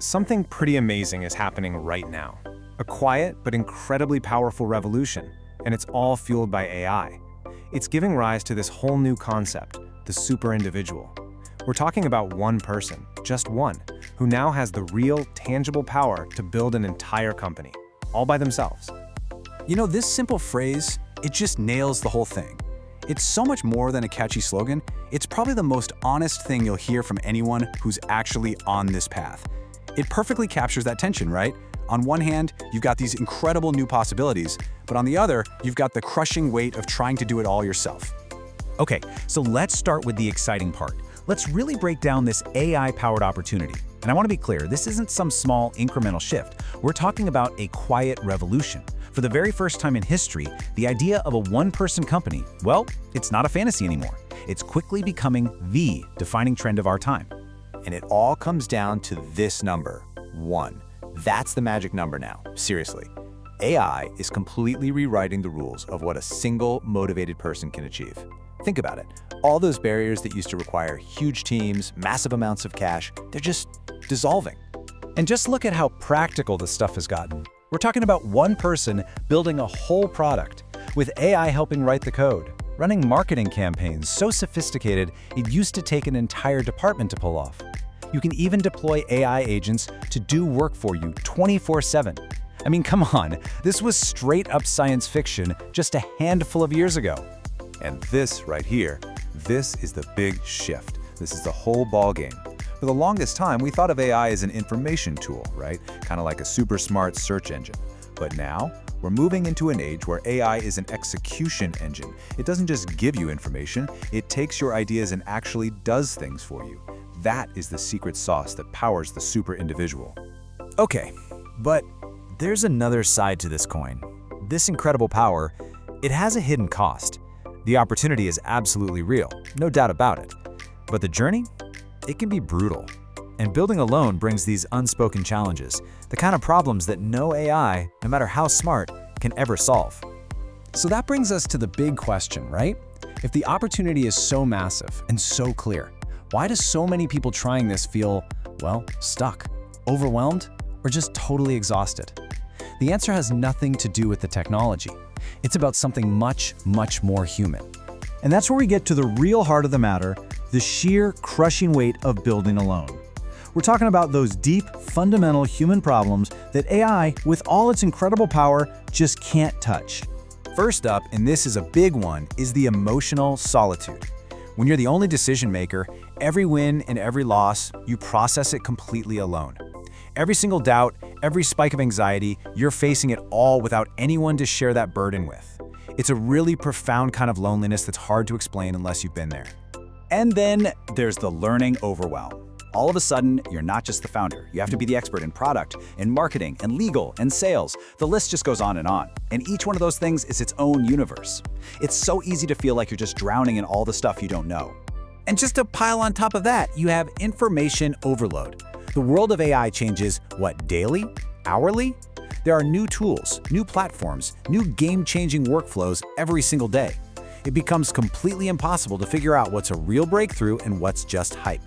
Something pretty amazing is happening right now. A quiet but incredibly powerful revolution, and it's all fueled by AI. It's giving rise to this whole new concept, the super individual. We're talking about one person, just one, who now has the real, tangible power to build an entire company, all by themselves. You know, this simple phrase, it just nails the whole thing. It's so much more than a catchy slogan. It's probably the most honest thing you'll hear from anyone who's actually on this path. It perfectly captures that tension, right? On one hand, you've got these incredible new possibilities, but on the other, you've got the crushing weight of trying to do it all yourself. Okay, so let's start with the exciting part. Let's really break down this AI-powered opportunity. And I want to be clear, this isn't some small incremental shift. We're talking about a quiet revolution. For the very first time in history, the idea of a one-person company, well, it's not a fantasy anymore. It's quickly becoming the defining trend of our time. And it all comes down to this number, 1. That's the magic number now, seriously. AI is completely rewriting the rules of what a single, motivated person can achieve. Think about it. All those barriers that used to require huge teams, massive amounts of cash, they're just dissolving. And just look at how practical this stuff has gotten. We're talking about one person building a whole product, with AI helping write the code, running marketing campaigns so sophisticated it used to take an entire department to pull off. You can even deploy AI agents to do work for you 24/7. I mean, come on, this was straight up science fiction just a handful of years ago. And this right here, this is the big shift. This is the whole ballgame. For the longest time, we thought of AI as an information tool, right? Kind of like a super smart search engine. But now, we're moving into an age where AI is an execution engine. It doesn't just give you information, it takes your ideas and actually does things for you. That is the secret sauce that powers the super individual. Okay, but there's another side to this coin. This incredible power, it has a hidden cost. The opportunity is absolutely real, no doubt about it. But the journey? It can be brutal. And building alone brings these unspoken challenges, the kind of problems that no AI, no matter how smart, can ever solve. So that brings us to the big question, right? If the opportunity is so massive and so clear, why do so many people trying this feel, well, stuck, overwhelmed, or just totally exhausted? The answer has nothing to do with the technology. It's about something much, much more human. And that's where we get to the real heart of the matter, the sheer crushing weight of building alone. We're talking about those deep, fundamental human problems that AI, with all its incredible power, just can't touch. First up, and this is a big one, is the emotional solitude. When you're the only decision maker, every win and every loss, you process it completely alone. Every single doubt, every spike of anxiety, you're facing it all without anyone to share that burden with. It's a really profound kind of loneliness that's hard to explain unless you've been there. And then there's the learning overwhelm. All of a sudden, you're not just the founder. You have to be the expert in product, in marketing, and legal, and sales. The list just goes on. And each one of those things is its own universe. It's so easy to feel like you're just drowning in all the stuff you don't know. And just to pile on top of that, you have information overload. The world of AI changes, what, daily? Hourly? There are new tools, new platforms, new game-changing workflows every single day. It becomes completely impossible to figure out what's a real breakthrough and what's just hype.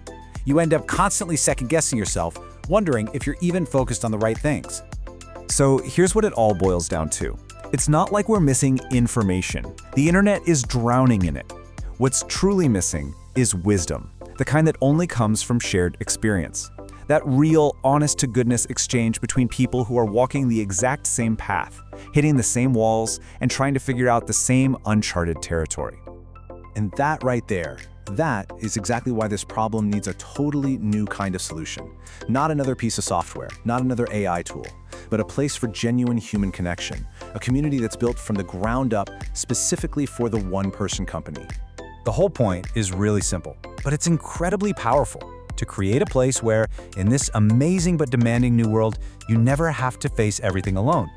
You end up constantly second-guessing yourself, wondering if you're even focused on the right things. So here's what it all boils down to. It's not like we're missing information. The internet is drowning in it. What's truly missing is wisdom, the kind that only comes from shared experience. That real, honest-to-goodness exchange between people who are walking the exact same path, hitting the same walls, and trying to figure out the same uncharted territory. And that right there, that is exactly why this problem needs a totally new kind of solution. Not another piece of software, not another AI tool, but a place for genuine human connection, a community that's built from the ground up specifically for the one-person company. The whole point is really simple, but it's incredibly powerful. To create a place where, in this amazing but demanding new world, you never have to face everything alone.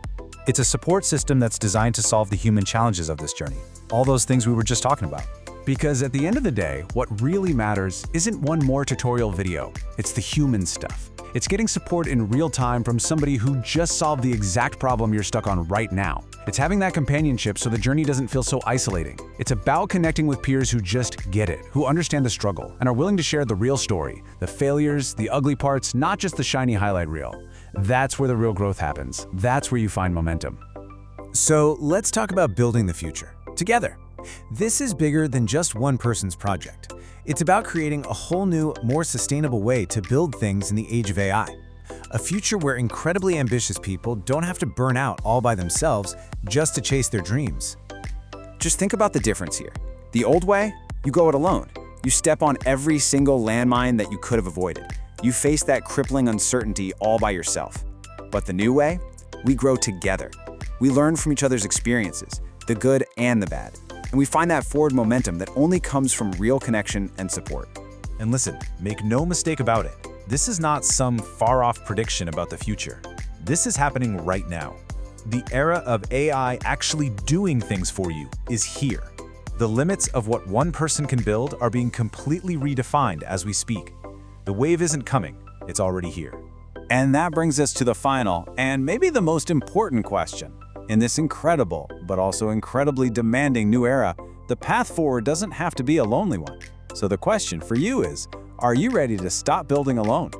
It's a support system that's designed to solve the human challenges of this journey, all those things we were just talking about. Because at the end of the day, what really matters isn't one more tutorial video. It's the human stuff. It's getting support in real time from somebody who just solved the exact problem you're stuck on right now. It's having that companionship so the journey doesn't feel so isolating. It's about connecting with peers who just get it, who understand the struggle, and are willing to share the real story, the failures, the ugly parts, not just the shiny highlight reel. That's where the real growth happens. That's where you find momentum. So let's talk about building the future together. This is bigger than just one person's project. It's about creating a whole new, more sustainable way to build things in the age of AI. A future where incredibly ambitious people don't have to burn out all by themselves just to chase their dreams. Just think about the difference here. The old way, you go it alone. You step on every single landmine that you could have avoided. You face that crippling uncertainty all by yourself. But the new way, we grow together. We learn from each other's experiences, the good and the bad. And we find that forward momentum that only comes from real connection and support. And listen, make no mistake about it. This is not some far-off prediction about the future. This is happening right now. The era of AI actually doing things for you is here. The limits of what one person can build are being completely redefined as we speak. The wave isn't coming, it's already here. And that brings us to the final, and maybe the most important question. In this incredible, but also incredibly demanding new era, the path forward doesn't have to be a lonely one. So the question for you is, are you ready to stop building alone?